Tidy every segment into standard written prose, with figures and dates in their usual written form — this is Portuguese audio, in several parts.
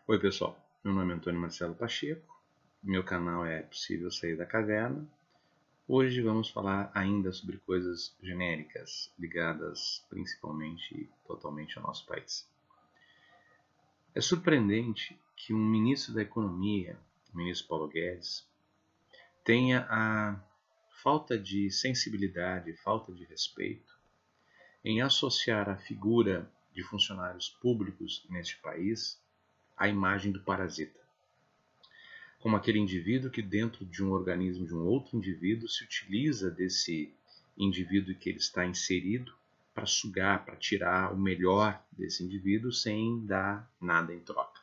Oi pessoal, meu nome é Antônio Marcelo Pacheco, meu canal é Possível Sair da Caverna. Hoje vamos falar ainda sobre coisas genéricas, ligadas principalmente e totalmente ao nosso país. É surpreendente que um ministro da Economia, o ministro Paulo Guedes, tenha a falta de sensibilidade, falta de respeito em associar a figura de funcionários públicos neste país à imagem do parasita, como aquele indivíduo que dentro de um organismo de um outro indivíduo se utiliza desse indivíduo que ele está inserido para sugar, para tirar o melhor desse indivíduo sem dar nada em troca.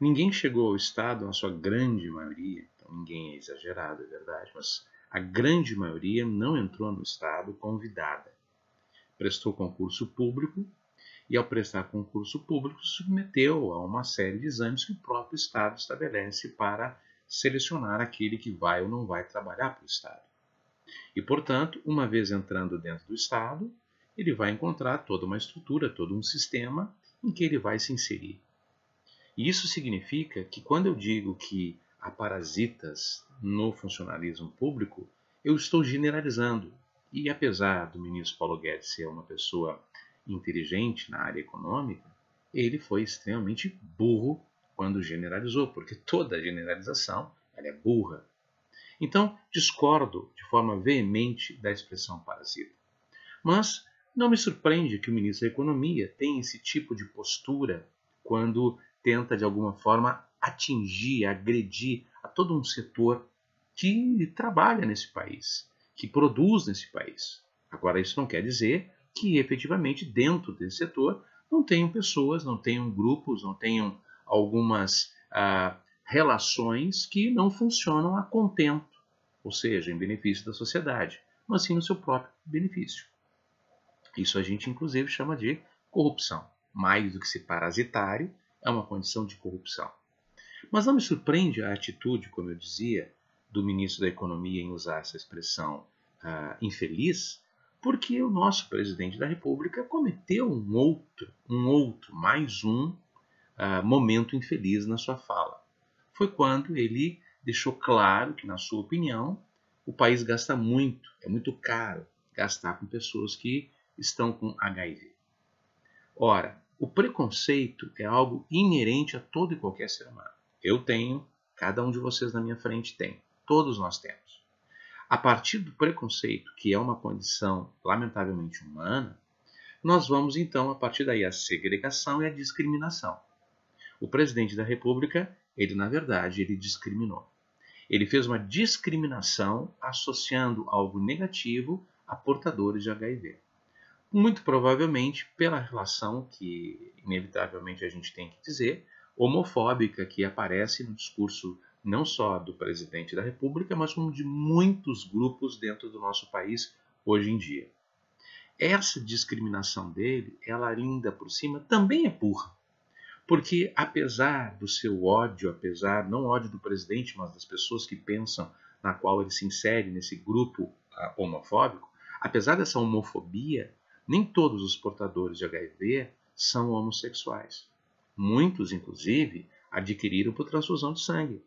Ninguém chegou ao Estado, na sua grande maioria, então ninguém é exagerado, é verdade, mas a grande maioria não entrou no Estado convidada. Prestou concurso público e, ao prestar concurso público, se submeteu a uma série de exames que o próprio Estado estabelece para selecionar aquele que vai ou não vai trabalhar para o Estado. E, portanto, uma vez entrando dentro do Estado, ele vai encontrar toda uma estrutura, todo um sistema em que ele vai se inserir. E isso significa que, quando eu digo que há parasitas no funcionalismo público, eu estou generalizando. E apesar do ministro Paulo Guedes ser uma pessoa inteligente na área econômica, ele foi extremamente burro quando generalizou, porque toda generalização ela é burra. Então, discordo de forma veemente da expressão parasita. Mas não me surpreende que o ministro da Economia tenha esse tipo de postura quando tenta, de alguma forma, atingir, agredir a todo um setor que trabalha nesse país, que produz nesse país. Agora, isso não quer dizer que, efetivamente, dentro desse setor, não tenham pessoas, não tenham grupos, não tenham algumas relações que não funcionam a contento, ou seja, em benefício da sociedade, mas sim no seu próprio benefício. Isso a gente, inclusive, chama de corrupção. Mais do que ser parasitário, é uma condição de corrupção. Mas não me surpreende a atitude, como eu dizia, do ministro da Economia em usar essa expressão infeliz, porque o nosso presidente da República cometeu mais um momento infeliz na sua fala. Foi quando ele deixou claro que, na sua opinião, o país gasta muito, é muito caro gastar com pessoas que estão com HIV. Ora, o preconceito é algo inerente a todo e qualquer ser humano. Eu tenho, cada um de vocês na minha frente tem, todos nós temos. A partir do preconceito, que é uma condição lamentavelmente humana, nós vamos então, a partir daí, a segregação e a discriminação. O presidente da República, ele na verdade, ele discriminou. Ele fez uma discriminação associando algo negativo a portadores de HIV. Muito provavelmente pela relação que, inevitavelmente, a gente tem que dizer, homofóbica que aparece no discurso não só do presidente da República, mas como de muitos grupos dentro do nosso país hoje em dia. Essa discriminação dele, ela ainda por cima, também é burra. Porque apesar do seu ódio, apesar, não ódio do presidente, mas das pessoas que pensam na qual ele se insere nesse grupo homofóbico, apesar dessa homofobia, nem todos os portadores de HIV são homossexuais. Muitos, inclusive, adquiriram por transfusão de sangue.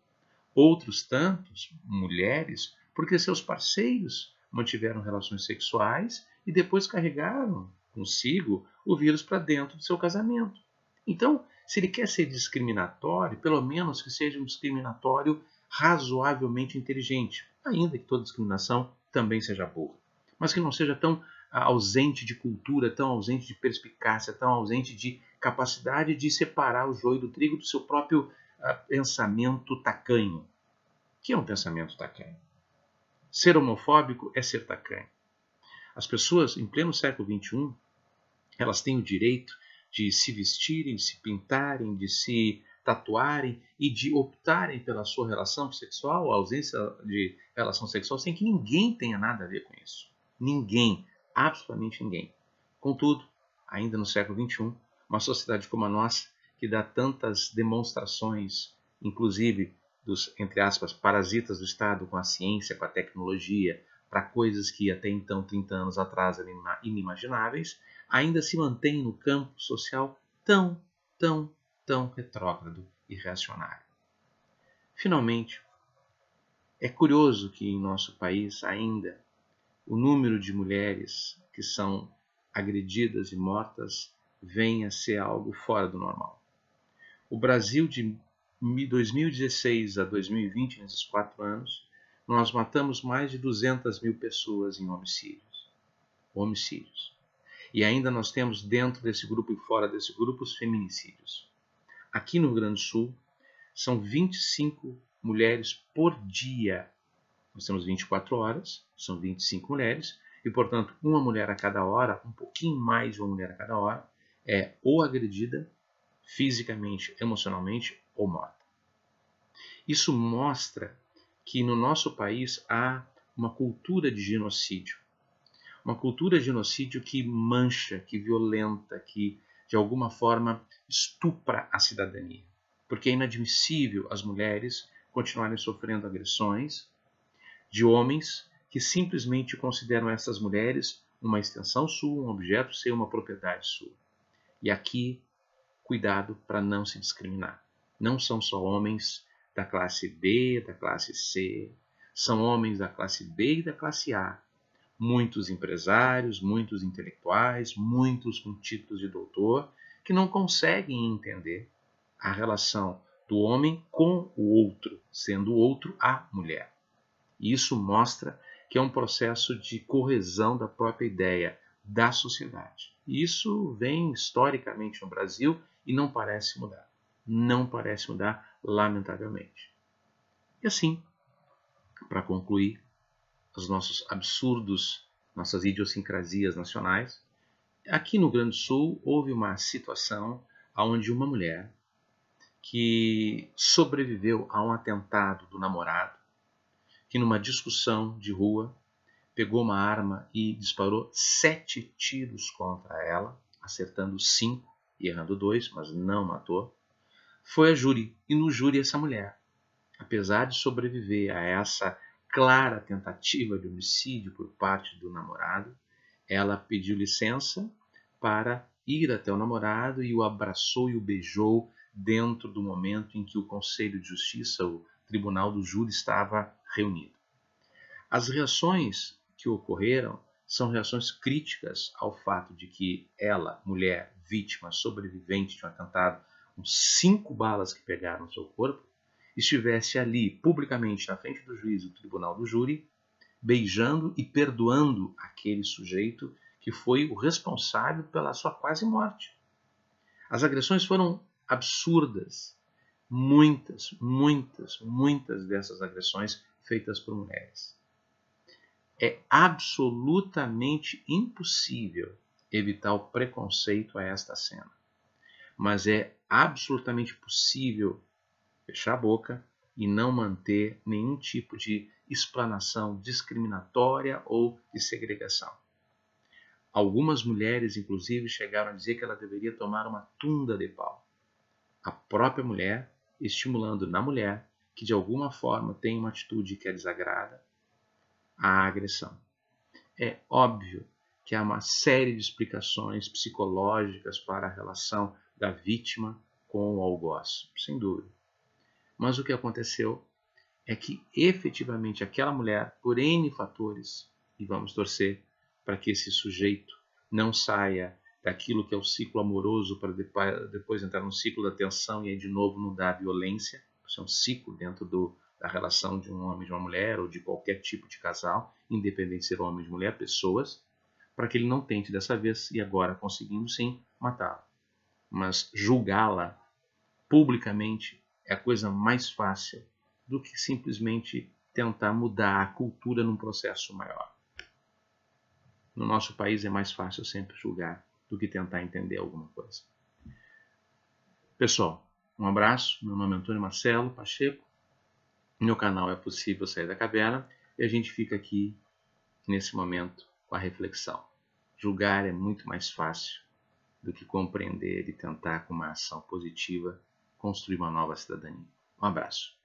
Outros tantos, mulheres, porque seus parceiros mantiveram relações sexuais e depois carregaram consigo o vírus para dentro do seu casamento. Então, se ele quer ser discriminatório, pelo menos que seja um discriminatório razoavelmente inteligente, ainda que toda discriminação também seja burra, mas que não seja tão ausente de cultura, tão ausente de perspicácia, tão ausente de capacidade de separar o joio do trigo do seu próprio pensamento tacanho. Que é um pensamento tacanho? Ser homofóbico é ser tacanho. As pessoas, em pleno século XXI, elas têm o direito de se vestirem, de se pintarem, de se tatuarem e de optarem pela sua relação sexual, a ausência de relação sexual, sem que ninguém tenha nada a ver com isso. Ninguém, absolutamente ninguém. Contudo, ainda no século XXI, uma sociedade como a nossa, que dá tantas demonstrações, inclusive dos, entre aspas, parasitas do Estado com a ciência, com a tecnologia, para coisas que até então, 30 anos atrás, eram inimagináveis, ainda se mantém no campo social tão tão retrógrado e reacionário. Finalmente, é curioso que em nosso país ainda o número de mulheres que são agredidas e mortas venha a ser algo fora do normal. O Brasil de 2016 a 2020, nesses 4 anos, nós matamos mais de 200 mil pessoas em homicídios. E ainda nós temos dentro desse grupo e fora desse grupo os feminicídios. Aqui no Rio Grande do Sul, são 25 mulheres por dia. Nós temos 24 horas, são 25 mulheres, e, portanto, uma mulher a cada hora, um pouquinho mais de uma mulher a cada hora, é ou agredida fisicamente, emocionalmente ou morta. Isso mostra que no nosso país há uma cultura de genocídio. Uma cultura de genocídio que mancha, que violenta, que de alguma forma estupra a cidadania. Porque é inadmissível as mulheres continuarem sofrendo agressões de homens que simplesmente consideram essas mulheres uma extensão sua, um objeto seu, uma propriedade sua. E aqui, cuidado para não se discriminar. Não são só homens da classe B, da classe C, são homens da classe B e da classe A. Muitos empresários, muitos intelectuais, muitos com títulos de doutor, que não conseguem entender a relação do homem com o outro, sendo o outro a mulher. E isso mostra que é um processo de corrosão da própria ideia da sociedade. E isso vem historicamente no Brasil e não parece mudar. Não parece mudar, lamentavelmente. E assim, para concluir, os nossos absurdos, nossas idiosincrasias nacionais, aqui no Rio Grande do Sul houve uma situação onde uma mulher que sobreviveu a um atentado do namorado, que numa discussão de rua pegou uma arma e disparou 7 tiros contra ela, acertando 5 e errando 2, mas não matou, foi a júri. E no júri essa mulher, apesar de sobreviver a essa clara tentativa de homicídio por parte do namorado, ela pediu licença para ir até o namorado e o abraçou e o beijou dentro do momento em que o Conselho de Justiça, o Tribunal do Júri, estava reunido. As reações que ocorreram são reações críticas ao fato de que ela, mulher, vítima, sobrevivente de um atentado, com 5 balas que pegaram no seu corpo, estivesse ali publicamente na frente do juiz do Tribunal do Júri, beijando e perdoando aquele sujeito que foi o responsável pela sua quase morte. As agressões foram absurdas. Muitas dessas agressões feitas por mulheres. É absolutamente impossível evitar o preconceito a esta cena. Mas é absolutamente possível fechar a boca e não manter nenhum tipo de explanação discriminatória ou de segregação. Algumas mulheres, inclusive, chegaram a dizer que ela deveria tomar uma tunda de pau. A própria mulher estimulando na mulher, que de alguma forma tem uma atitude que a desagrada, a agressão. É óbvio que há uma série de explicações psicológicas para a relação da vítima com o algoz, sem dúvida. Mas o que aconteceu é que efetivamente aquela mulher, por N fatores, e vamos torcer para que esse sujeito não saia daquilo que é o ciclo amoroso para depois entrar no ciclo da tensão e aí de novo não dar violência. Isso é um ciclo dentro da relação de um homem e de uma mulher ou de qualquer tipo de casal, independente de ser homem ou mulher, pessoas, para que ele não tente dessa vez e agora conseguindo sim matá-la. Mas julgá-la publicamente é a coisa mais fácil do que simplesmente tentar mudar a cultura num processo maior. No nosso país é mais fácil sempre julgar do que tentar entender alguma coisa. Pessoal, um abraço. Meu nome é Antônio Marcelo Pacheco. Meu canal é Possível Sair da Caverna e a gente fica aqui nesse momento com a reflexão. Julgar é muito mais fácil do que compreender e tentar, com uma ação positiva, construir uma nova cidadania. Um abraço.